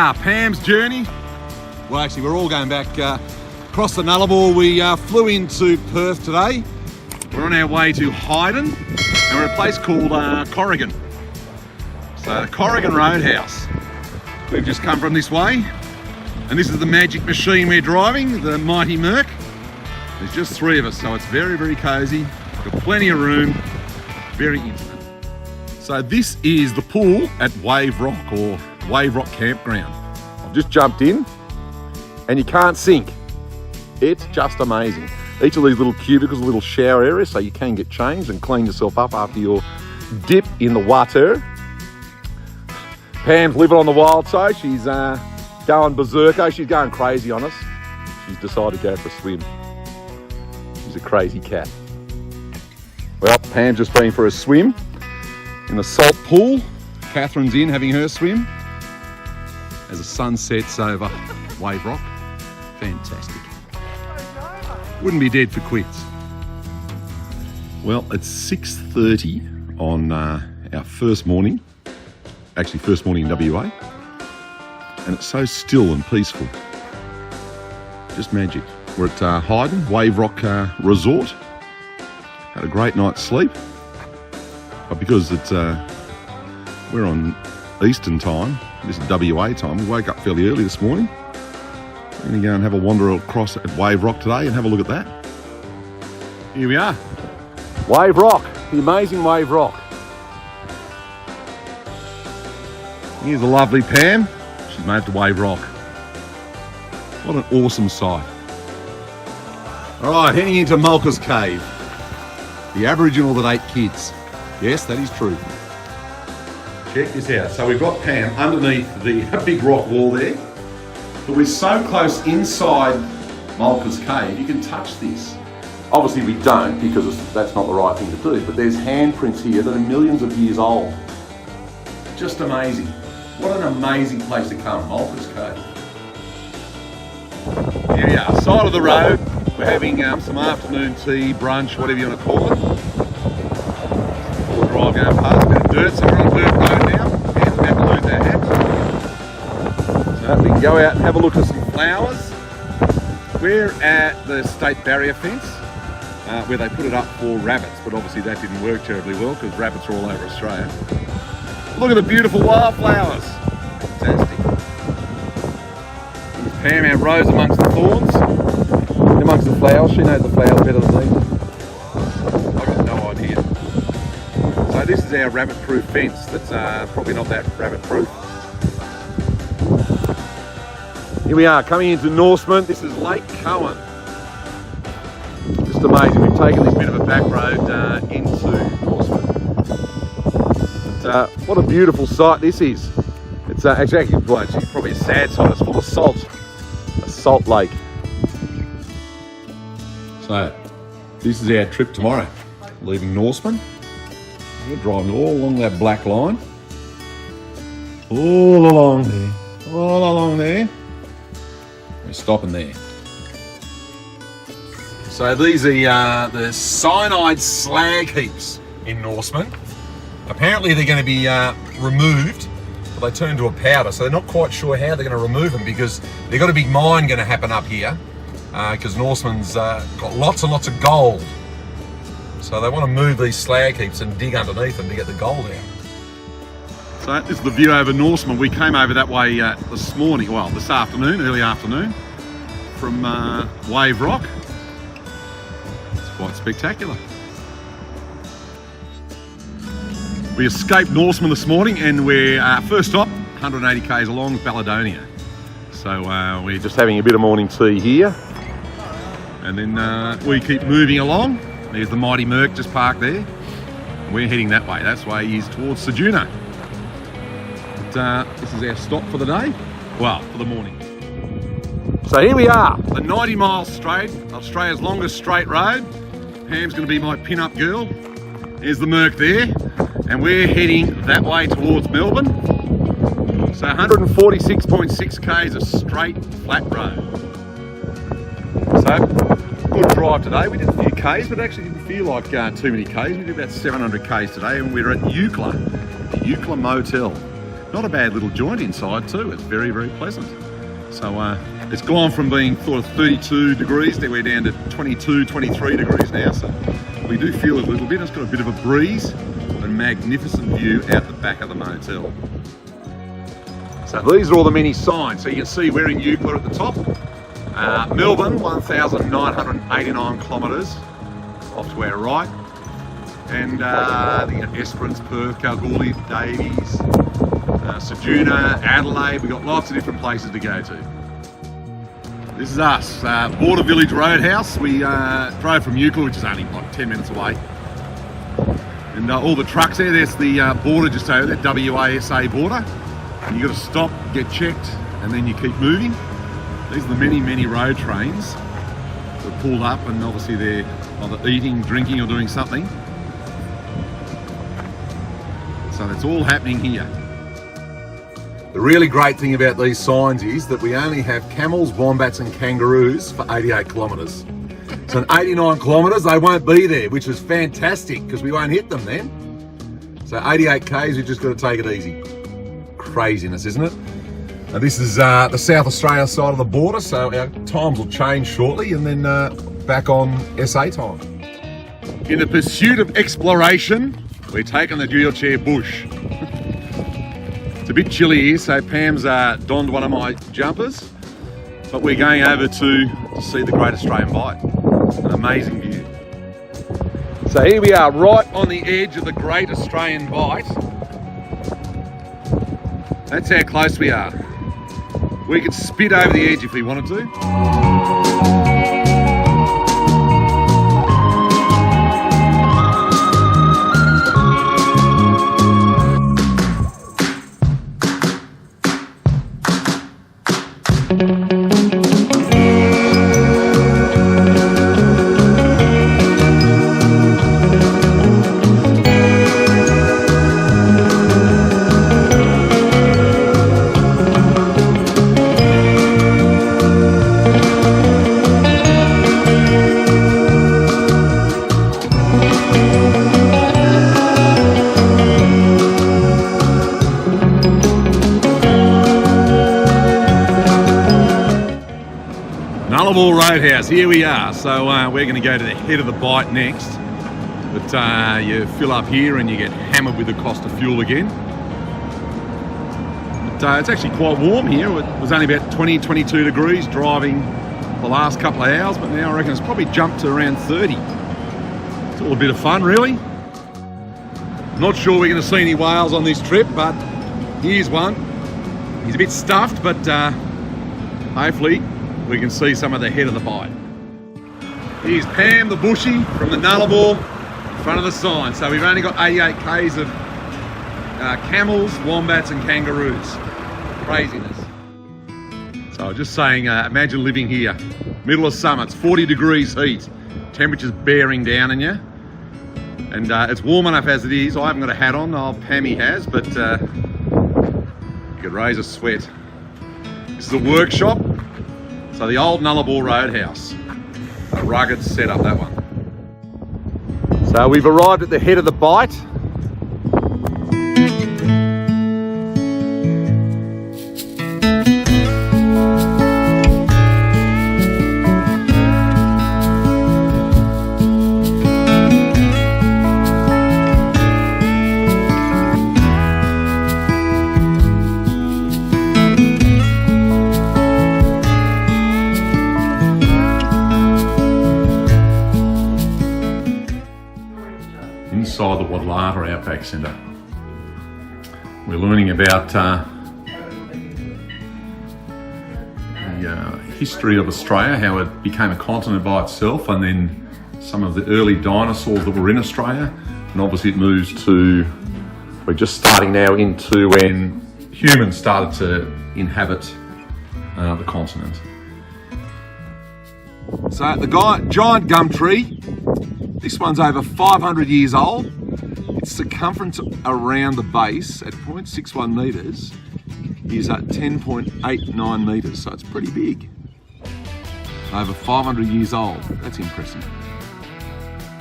are, Pam's journey. Well, actually, we're all going back across the Nullarbor. We flew into Perth today. We're on our way to Hyden, and we're at a place called Corrigan. So, the Corrigan Roadhouse. We've just come from this way, and this is the magic machine we're driving, the mighty Merc. There's just three of us, so it's very, very cosy. Got plenty of room, very intimate. So this is the pool at Wave Rock, or Wave Rock Campground. I've just jumped in, and you can't sink. It's just amazing. Each of these little cubicles, a little shower area, so you can get changed and clean yourself up after your dip in the water. Pam's living on the wild side. She's going berserker. She's going crazy on us. She's decided to go for a swim. She's a crazy cat. Well, Pam's just been for a swim in the salt pool. Catherine's in having her swim as the sun sets over Wave Rock. Fantastic. Wouldn't be dead for quits. Well, it's 6:30 on our first morning. Actually, first morning in WA. And it's so still and peaceful. Just magic. We're at Hyden, Wave Rock Resort. Had a great night's sleep. But because it's we're on Eastern time, this is WA time, we woke up fairly early this morning. We're going to go and have a wander across at Wave Rock today and have a look at that. Here we are. Wave Rock, the amazing Wave Rock. Here's the lovely Pam. She's moved to Wave Rock. What an awesome sight. All right, heading into Mulca's Cave. The Aboriginal that ate kids. Yes, that is true. Check this out. So we've got Pam underneath the big rock wall there. But we're so close inside Mulca's Cave, you can touch this. Obviously we don't, because that's not the right thing to do, but there's handprints here that are millions of years old. Just amazing. What an amazing place to come, Mulca's Cave. Here we are, side of the road. We're having some afternoon tea, brunch, whatever you want to call it. Full drive going past, a bit of dirt, so we're on dirt road now. Pam's about to lose our hat. So we can go out and have a look at some flowers. We're at the state barrier fence, where they put it up for rabbits, but obviously that didn't work terribly well because rabbits are all over Australia. Look at the beautiful wildflowers. Fantastic. Pam, our rose amongst the thorns. Amongst the flowers. She knows the flowers better than me. I've got no idea. So this is our rabbit-proof fence. That's probably not that rabbit-proof. Here we are, coming into Norseman. This is Lake Cowan. Just amazing. We've taken this bit of a back road into Norseman. What a beautiful sight this is. It's actually, well, it's probably a sad sight. It's full of salt. A salt lake. So, this is our trip tomorrow. Leaving Norseman. We're driving all along that black line. All along there. All along there. We're stopping there. So these are the cyanide slag heaps in Norseman. Apparently they're going to be removed, but they turn to a powder, so they're not quite sure how they're going to remove them because they've got a big mine going to happen up here because Norseman's got lots and lots of gold. So they want to move these slag heaps and dig underneath them to get the gold out. So this is the view over Norseman. We came over that way this morning, well, this afternoon, early afternoon, from Wave Rock. It's quite spectacular. We escaped Norseman this morning and we're first stop, 180 k's along, Balladonia. So we're just having a bit of morning tea here. And then we keep moving along. There's the mighty Merc just parked there. We're heading that way. That's way is towards Sejuna. But this is our stop for the day. Well, for the morning. So here we are, the 90 mile straight, Australia's longest straight road. Pam's going to be my pin-up girl. There's the Merc there. And we're heading that way towards Melbourne. So 146.6 k's of straight, flat road. So, good drive today. We did a few k's, but it actually didn't feel like too many k's. We did about 700 k's today, and we're at Eucla, the Eucla Motel. Not a bad little joint inside too. It's very, very pleasant. So it's gone from being sort of 32 degrees, then we're down to 22, 23 degrees now. So we do feel it a little bit. It's got a bit of a breeze, a magnificent view out the back of the motel. So these are all the many signs. So you can see we're in Euclid at the top. Melbourne, 1,989 kilometres off to our right. And Esperance, Perth, Kalgoorlie, Davies, Ceduna, Adelaide. We've got lots of different places to go to. This is us, Border Village Roadhouse. We drove from Euclid, which is only like 10 minutes away. And all the trucks there, there's the border just over there, WA-SA border. And you've got to stop, get checked, and then you keep moving. These are the many, many road trains that are pulled up, and obviously they're either eating, drinking, or doing something. So that's all happening here. The really great thing about these signs is that we only have camels, wombats and kangaroos for 88 kilometres. So in 89 kilometres they won't be there, which is fantastic because we won't hit them then. So 88 Ks, we've just got to take it easy. Craziness, isn't it? Now this is the South Australia side of the border, so our times will change shortly and then back on SA time. In the pursuit of exploration, we're taking the dual chair bush. It's a bit chilly here, so Pam's donned one of my jumpers, but we're going over to see the Great Australian Bight. An amazing view. So here we are, right on the edge of the Great Australian Bight. That's how close we are. We could spit over the edge if we wanted to. Nullarbor Roadhouse, here we are. So we're going to go to the head of the Bight next. But you fill up here and you get hammered with the cost of fuel again. But it's actually quite warm here. It was only about 20, 22 degrees driving the last couple of hours, but now I reckon it's probably jumped to around 30. It's all a bit of fun, really. Not sure we're going to see any whales on this trip, but here's one. He's a bit stuffed, but hopefully we can see some of the head of the Bight. Here's Pam the Bushy from the Nullarbor in front of the sign. So we've only got 88 Ks of camels, wombats and kangaroos. Craziness. So I was just saying, imagine living here, middle of summer, it's 40 degrees heat, temperature's bearing down on you. And it's warm enough as it is. I haven't got a hat on, Pammy has, but you could raise a sweat. This is a workshop. So the old Nullarbor Roadhouse, a rugged setup, that one. So we've arrived at the head of the Bight. Inside the Wadlava Outback Centre. We're learning about the history of Australia, how it became a continent by itself, and then some of the early dinosaurs that were in Australia. And obviously it moves to, we're just starting now into when humans started to inhabit the continent. So the giant gum tree, this one's over 500 years old. Its circumference around the base at 0.61 metres is at 10.89 metres, so it's pretty big. Over 500 years old, that's impressive.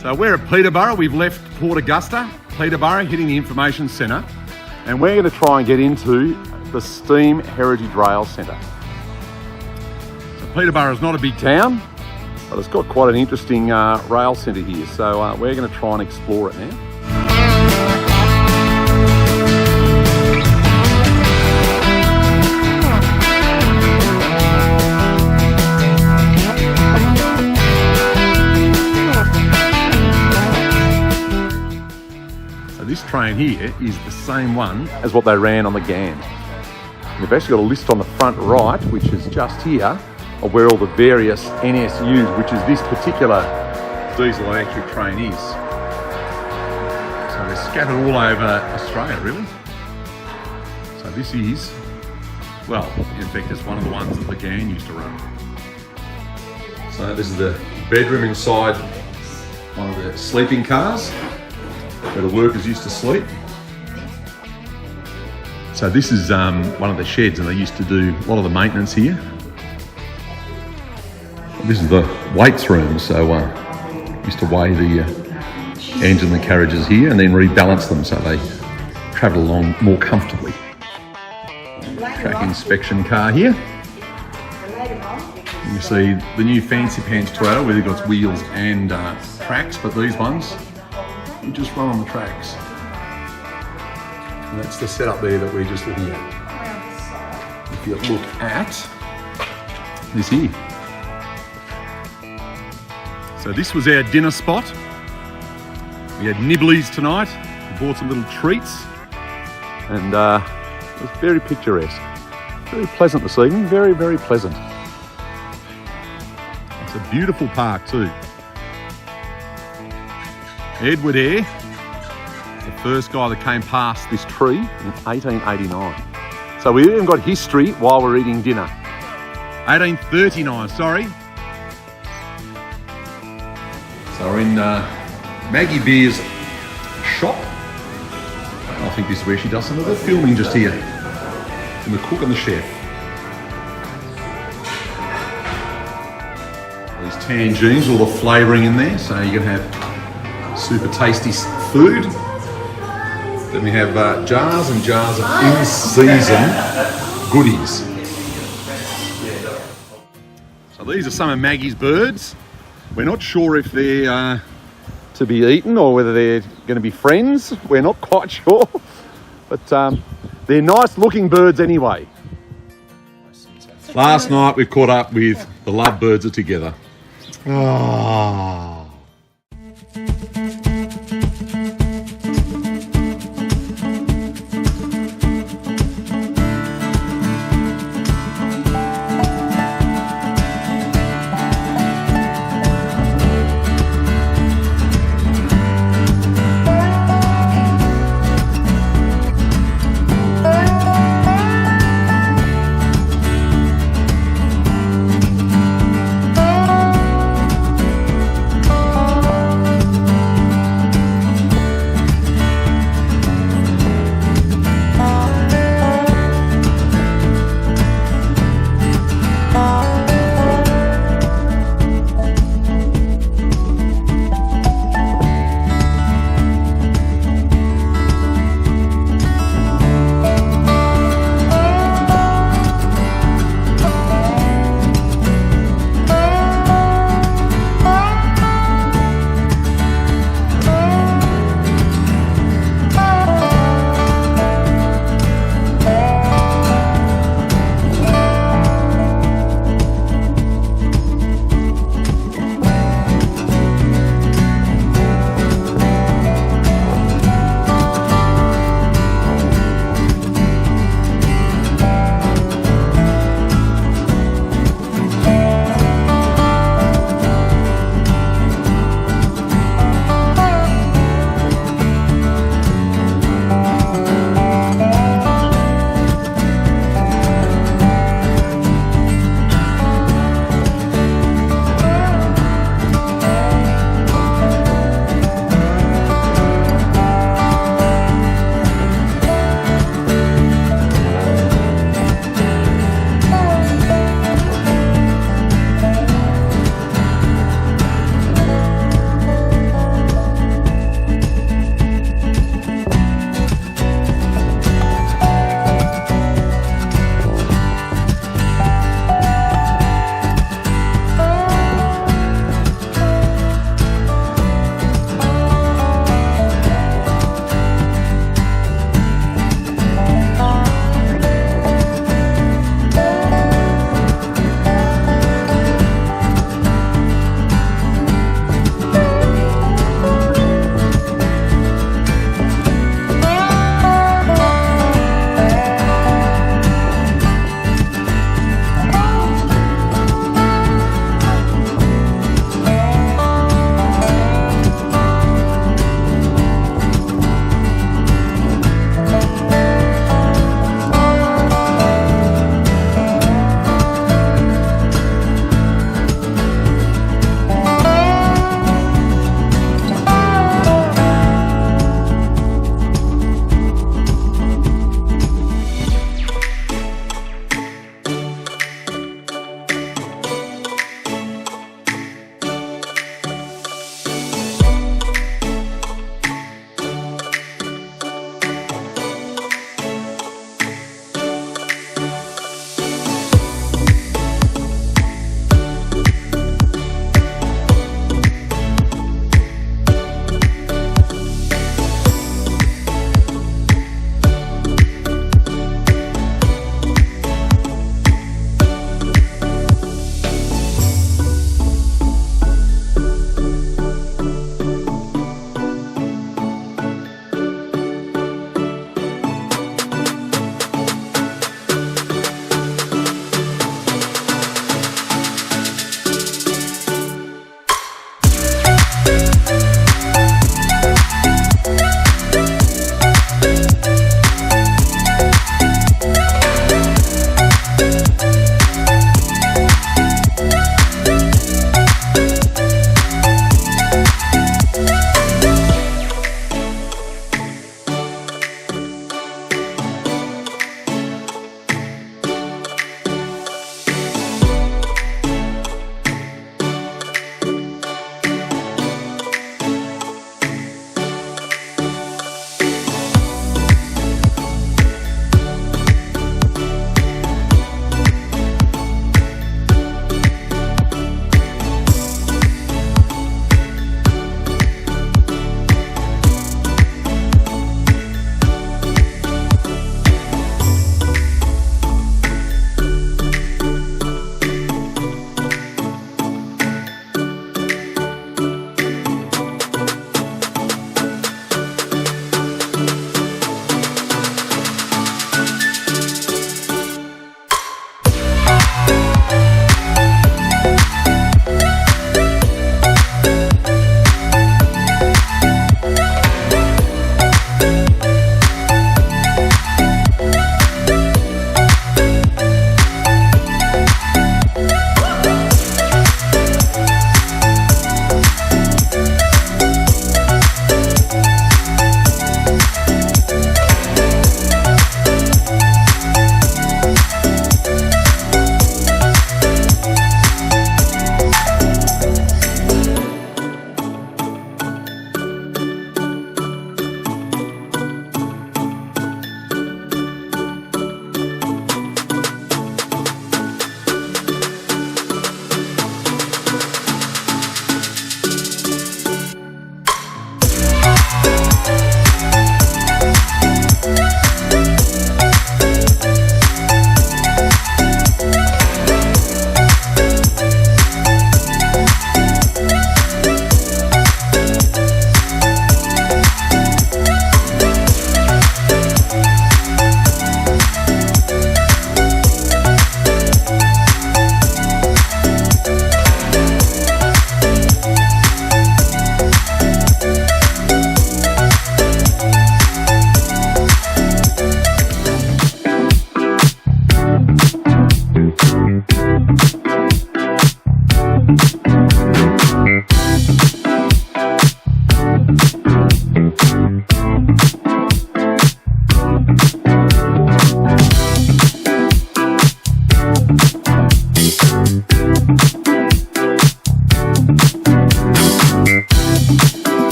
So we're at Peterborough, we've left Port Augusta, Peterborough, hitting the information centre. and we're going to try and get into the Steam Heritage Rail Centre. So Peterborough is not a big town, but it's got quite an interesting rail centre here, so we're going to try and explore it now. This train here is the same one as what they ran on the GAN. They've actually got a list on the front right, which is just here, of where all the various NSUs, which is this particular diesel electric train is. So they're scattered all over Australia, really. So this is, well, in fact, it's one of the ones that the GAN used to run. So this is the bedroom inside one of the sleeping cars, where the workers used to sleep. So this is one of the sheds, and they used to do a lot of the maintenance here. This is the weights room, so used to weigh the engine and the carriages here and then rebalance them so they travel along more comfortably. Track inspection car here. You see the new fancy pants Toyota, where they've got wheels and tracks, but these ones you just run on the tracks. And that's the setup there that we're just looking at. If you look at this here. So this was our dinner spot. We had nibblies tonight. We bought some little treats. And it was very picturesque. Very pleasant this evening, very, very pleasant. It's a beautiful park too. Edward Eyre, the first guy that came past this tree in 1889. So we even got history while we're eating dinner. 1839, sorry. So we're in Maggie Beer's shop. I think this is where she does some of the filming just here. And the cook and the chef. These tangines, all the flavouring in there, so you can have super tasty food. Then we have jars and jars of in-season goodies. So these are some of Maggie's birds. We're not sure if they're to be eaten or whether they're going to be friends. We're not quite sure. But they're nice looking birds anyway. Last night we caught up with the lovebirds are together. Oh.